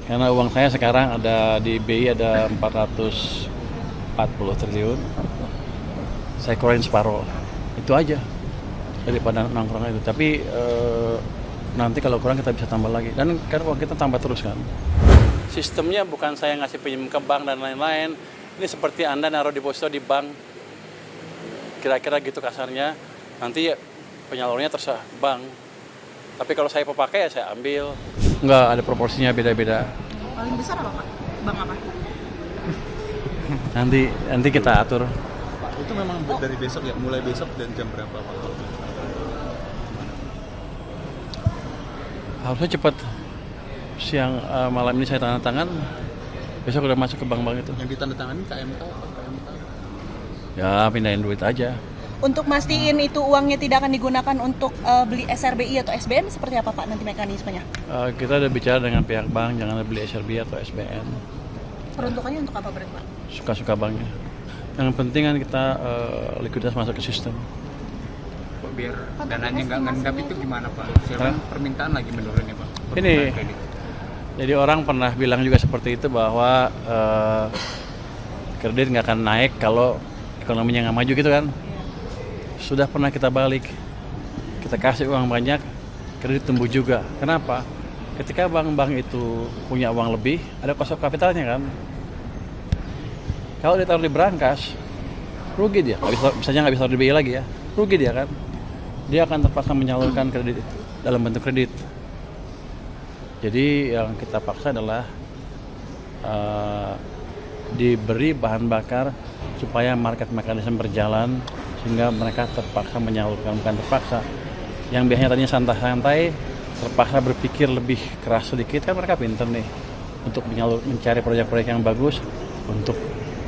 Karena uang saya sekarang ada di BI ada 440 triliun. Saya kurangin separuh. Itu aja daripada nongkrong itu. Tapi nanti kalau kurang kita bisa tambah lagi. Dan kan uang kita tambah terus kan. Sistemnya bukan saya ngasih pinjam ke bank dan lain-lain. Ini seperti Anda naruh deposito di bank. Kira-kira gitu kasarnya. Nanti penyalurnya terserah bank. Tapi kalau saya pakai ya saya ambil. Enggak, ada proporsinya beda-beda. Paling besar apa Pak? Bank apa? Nanti kita atur. Pak, itu memang dari besok ya, mulai besok dan jam berapa Pak? Harusnya cepat. Siang malam ini saya tanda tangan. Besok udah masuk ke bank-bank itu. Yang ditandatangani KMK apa KMK? Ya pindahin duit aja. Untuk mastiin itu uangnya tidak akan digunakan untuk beli SRBI atau SBN, seperti apa Pak nanti mekanismenya? Kita udah bicara dengan pihak bank, jangan beli SRB atau SBN. Peruntukannya untuk apa berarti Pak? Suka-suka banknya. Yang penting kan kita likuiditas masuk ke sistem. Biar dananya nggak ngendap itu gimana Pak? Siapa permintaan lagi menurun ya Pak? Ini, jadi orang pernah bilang juga seperti itu bahwa kredit nggak akan naik kalau ekonominya nggak maju gitu kan. Sudah pernah kita balik, kita kasih uang banyak, kredit tumbuh juga. Kenapa? Ketika bank-bank itu punya uang lebih, ada cost of capitalnya kan. Kalau ditaruh di brankas, rugi dia. Misalnya nggak bisa taruh di BI lagi ya, rugi dia kan. Dia akan terpaksa menyalurkan kredit itu dalam bentuk kredit. Jadi yang kita paksa adalah diberi bahan bakar supaya market mekanisme berjalan, sehingga mereka terpaksa menyalurkan, bukan terpaksa. Yang biasanya tadinya santai-santai, terpaksa berpikir lebih keras sedikit, kan mereka pinter nih untuk mencari proyek-proyek yang bagus, untuk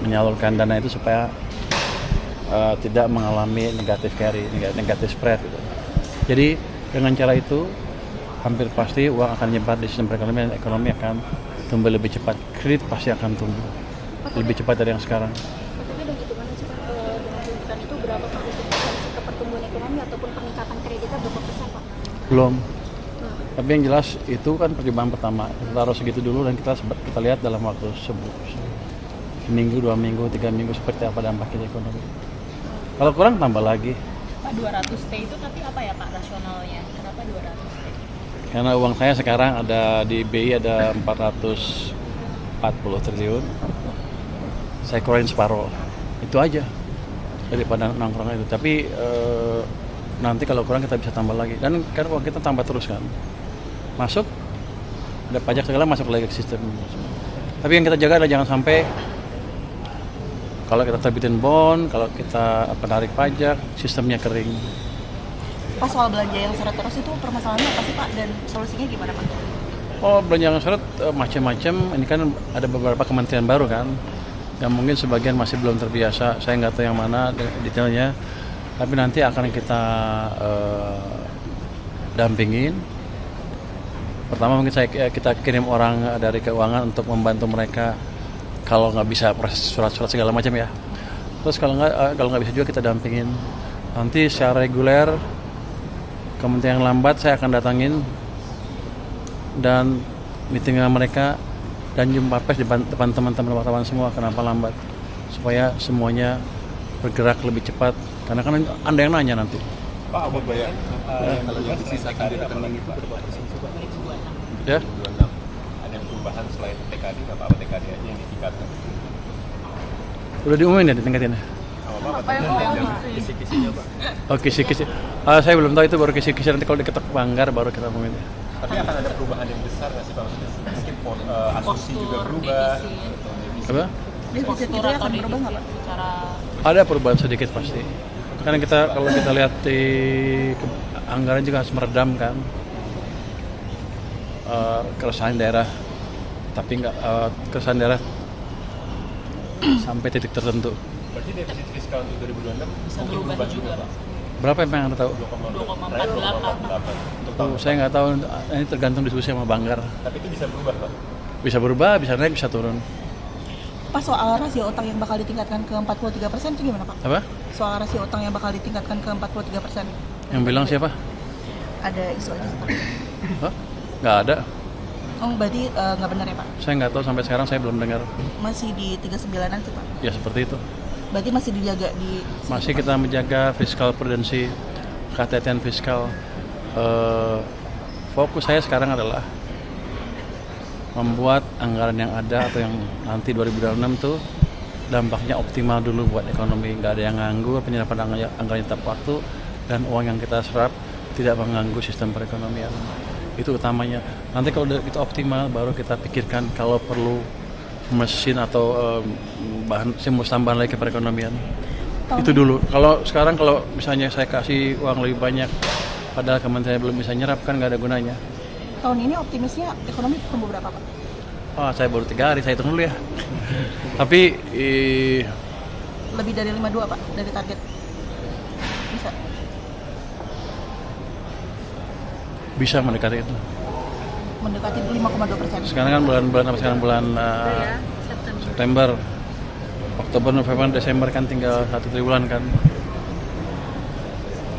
menyalurkan dana itu supaya tidak mengalami negatif carry, negatif spread gitu. Jadi dengan cara itu hampir pasti uang akan nyebar di sistem perekonomian dan ekonomi akan tumbuh lebih cepat. Kredit pasti akan tumbuh lebih cepat dari yang sekarang. Tapi ada hitungannya sih Pak, dengan tuntutan itu berapa Pak untuk potensi ke pertumbuhan ekonomi ataupun peningkatan kreditnya berapa persen Pak? Belum. Tapi yang jelas itu kan percobaan pertama. Kita taruh segitu dulu dan kita lihat dalam waktu seminggu, 2 minggu, 3 minggu seperti apa dampaknya ekonomi. Kalau kurang tambah lagi. Pak 200T itu tapi apa ya Pak rasionalnya? Kenapa 200T? Karena uang saya sekarang ada di BI ada 440 triliun. Saya kurangin separuh. Itu aja daripada nongkrong itu. Tapi nanti kalau kurang kita bisa tambah lagi. Dan kan uang kita tambah terus kan. Masuk, ada pajak segala masuk lagi ke sistem. Tapi yang kita jaga adalah jangan sampai kalau kita terbitin bond, kalau kita menarik pajak, sistemnya kering. Pas soal belanja yang seret terus itu permasalahannya apa sih Pak dan solusinya gimana Pak? Oh, belanja yang seret macam-macam. Ini kan ada beberapa kementerian baru kan. Yang mungkin sebagian masih belum terbiasa. Saya nggak tahu yang mana detailnya. Tapi nanti akan kita dampingin. Pertama mungkin kita kirim orang dari keuangan untuk membantu mereka kalau nggak bisa proses surat-surat segala macam ya. Terus kalau nggak bisa juga kita dampingin. Nanti secara reguler kementerian yang lambat saya akan datangin dan meeting dengan mereka dan jumpa pers di depan teman-teman wartawan semua. Kenapa lambat? Supaya semuanya bergerak lebih cepat. Karena kan Anda yang nanya nanti. Pak, Abang bayar. Kalau yang disisakan di rekening itu berapa persen sih Pak? Ya? 26. Ada yang perubahan selain TKD, nggak apa-apa TKD aja yang ditingkatkan. Udah diumumin ya ditingkatin? Apa yang kisi-kisinya Pak? Oh, kisi-kisi. Saya belum tahu itu, baru kisi-kisi, nanti kalau diketok banggar baru kita umumin. Tapi akan ada perubahan yang besar nggak sih Pak? Mungkin asumsi juga berubah. Apa? Defisit itu akan berubah nggak Pak? Secara Ada perubahan sedikit pasti. Karena kalau kita lihat di anggaran juga harus meredam kan keresahan daerah, tapi nggak keresahan daerah sampai titik tertentu. Berarti defisit fiskal untuk 2026 bisa berubah juga Pak? Berapa yang Anda tahu? 2,48. Saya nggak tahu, ini tergantung diskusi sama Banggar. Tapi itu bisa berubah Pak? Bisa berubah, bisa naik, bisa turun. Pak soal rasio utang yang bakal ditingkatkan ke 43% itu gimana Pak? Apa? Soal rasio utang yang bakal ditingkatkan ke 43%. Yang bilang siapa? Ada isu aja seperti itu. Hah? Nggak ada. Oh, berarti nggak benar ya Pak? Saya nggak tahu, sampai sekarang saya belum dengar. Masih di 39-an sih Pak. Ya seperti itu. Berarti masih dijaga di Masih kita menjaga fiskal prudensi, kehati-hatian fiskal. Fokus saya sekarang adalah membuat anggaran yang ada atau yang nanti 2026 tuh dampaknya optimal dulu buat ekonomi, nggak ada yang nganggur, penyerapan anggaran tepat waktu, dan uang yang kita serap tidak mengganggu sistem perekonomian. Itu utamanya. Nanti kalau itu optimal, baru kita pikirkan kalau perlu mesin atau bahan stimulus tambahan lagi ke perekonomian. Itu dulu. Kalau sekarang kalau misalnya saya kasih uang lebih banyak, padahal kementerian belum bisa nyerap, kan nggak ada gunanya. tahun ini optimisnya ekonomi tumbuh berapa Pak? Oh, saya baru 3 hari, saya hitung dulu ya. Tapi Lebih dari 52 Pak, dari target. Bisa. bisa mendekati itu. Mendekati 5,2%. Sekarang kan bulan apa sekarang bulan September, Oktober, November, Desember kan tinggal 1 triwulan kan.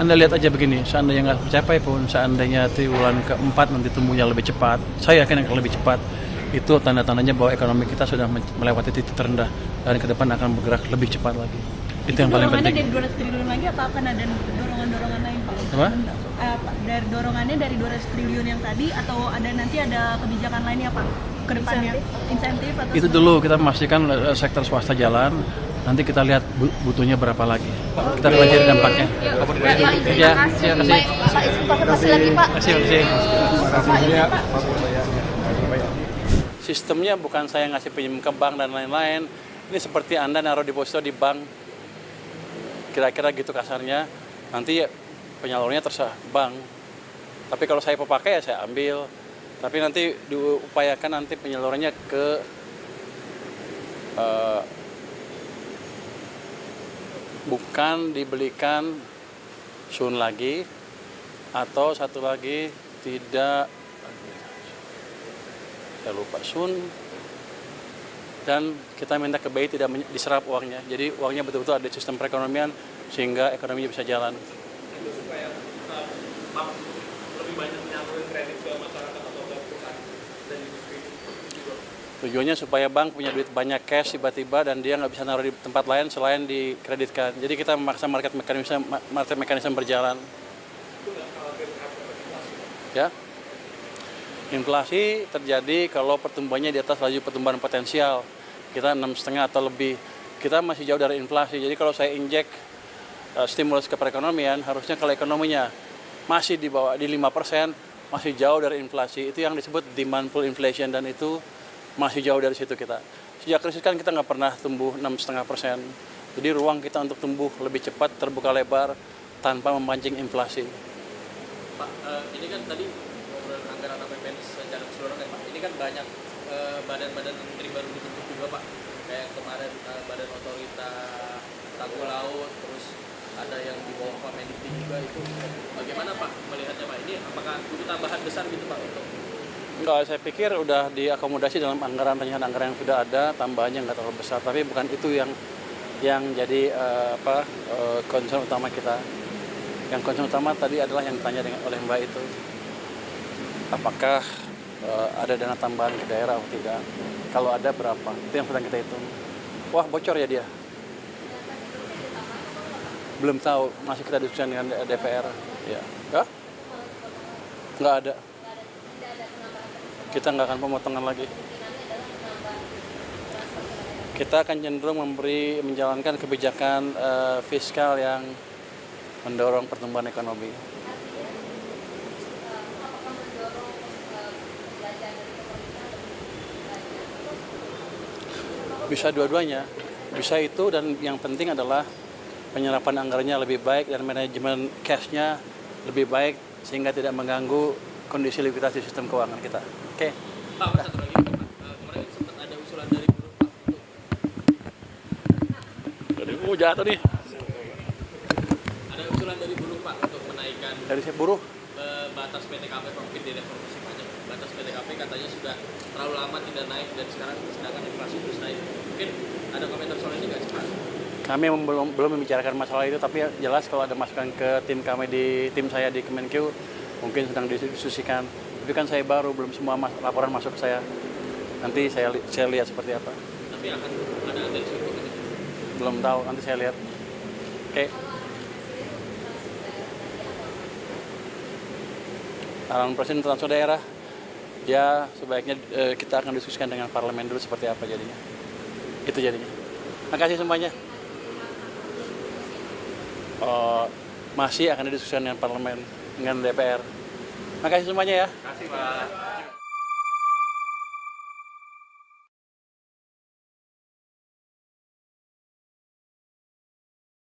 Anda lihat aja begini, seandainya nggak tercapai pun, seandainya triwulan keempat nanti tumbuhnya lebih cepat, saya yakin akan lebih cepat. Itu tanda-tandanya bahwa ekonomi kita sudah melewati titik terendah dan ke depan akan bergerak lebih cepat lagi. Itu yang paling penting. Dari 200 triliun lagi apa akan ada dorongan-dorongan lain Pak? Apa? Dari dorongannya dari 200 triliun yang tadi atau nanti ada kebijakan lainnya Pak ke depannya? Insentif atau Itu dulu kita memastikan sektor swasta jalan. Nanti kita lihat butuhnya berapa lagi. Kita pelajari dampaknya. Ya, terima kasih. Pak, izin konfirmasi lagi Pak. Terima kasih. Sistemnya bukan saya ngasih pinjam ke bank dan lain-lain. Ini seperti Anda naruh deposito di bank. Kira-kira gitu kasarnya. Nanti penyalurnya terserah bank. Tapi kalau saya pakai ya saya ambil. Tapi nanti diupayakan nanti penyalurannya ke bukan dibelikan sun lagi, atau satu lagi tidak, saya lupa, sun, dan kita minta ke BI tidak diserap uangnya. Jadi uangnya betul-betul ada di sistem perekonomian sehingga ekonominya bisa jalan. Itu supaya lebih banyak menyalurin kredit ke masyarakat atau ke perusahaan dan industri juga. Tujuannya supaya bank punya duit banyak cash tiba-tiba dan dia nggak bisa naruh di tempat lain selain dikreditkan. Jadi kita memaksa market mekanisme berjalan. Ya, inflasi terjadi kalau pertumbuhannya di atas laju pertumbuhan potensial. Kita 6,5 atau lebih. Kita masih jauh dari inflasi. Jadi kalau saya injek stimulus ke perekonomian, harusnya kalau ekonominya masih di bawah di 5%, masih jauh dari inflasi. Itu yang disebut demand pull inflation, dan itu masih jauh dari situ kita. Sejak krisis kan kita nggak pernah tumbuh 6,5%. Jadi ruang kita untuk tumbuh lebih cepat terbuka lebar tanpa memancing inflasi. Pak, ini kan tadi ngobrol anggaran APBN secara keseluruhan ya Pak. Ini kan banyak badan-badan menteri baru dibentuk juga Pak. Kayak kemarin Badan Otorita Tanggul Laut, terus ada yang di bawah Pak Mendikti juga itu. Bagaimana Pak melihatnya Pak? Ini apakah butuh tambahan besar gitu Pak untuk? Enggak, saya pikir udah diakomodasi dalam anggaran anggaran yang sudah ada, tambahannya nggak terlalu besar. Tapi bukan itu yang jadi concern utama kita. Yang concern utama tadi adalah yang ditanya oleh Mbak itu, apakah ada dana tambahan ke daerah atau tidak? Kalau ada berapa? Itu yang sedang kita hitung. Wah, bocor ya dia? Belum tahu, masih kita diskusikan dengan DPR. Ya, nggak ada. Kita nggak akan pemotongan lagi. Kita akan cenderung menjalankan kebijakan fiskal yang mendorong pertumbuhan ekonomi. Bisa dua-duanya, bisa itu, dan yang penting adalah penyerapan anggarannya lebih baik dan manajemen cash-nya lebih baik sehingga tidak mengganggu kondisi likuiditas di sistem keuangan kita. Oke. Pak, satu lagi Pak. Kemarin sempat ada usulan dari buruh Pak untuk Jatuh nih. ada usulan dari buruh Pak untuk menaikkan Dari si buruh. batas PTKP Pak, mungkin di reformasi pajak. Batas PTKP katanya sudah terlalu lama tidak naik dan sekarang sedangkan inflasi terus naik. Mungkin ada komentar soal ini nggak sih Pak? Kami belum membicarakan masalah itu, tapi jelas kalau ada masukan ke tim kami tim saya di Kemenkeu mungkin sedang didiskusikan. Tapi kan saya baru, belum semua laporan masuk ke saya. Nanti saya lihat seperti apa. Tapi akan ada dari situ kan? Belum tahu, nanti saya lihat. Oke. Arahan Presiden tentang daerah, ya sebaiknya kita akan diskusikan dengan parlemen dulu seperti apa jadinya. Itu jadinya. Makasih semuanya. Masih akan didiskusikan dengan parlemen, dengan DPR. Makasih semuanya ya. Terima kasih Pak.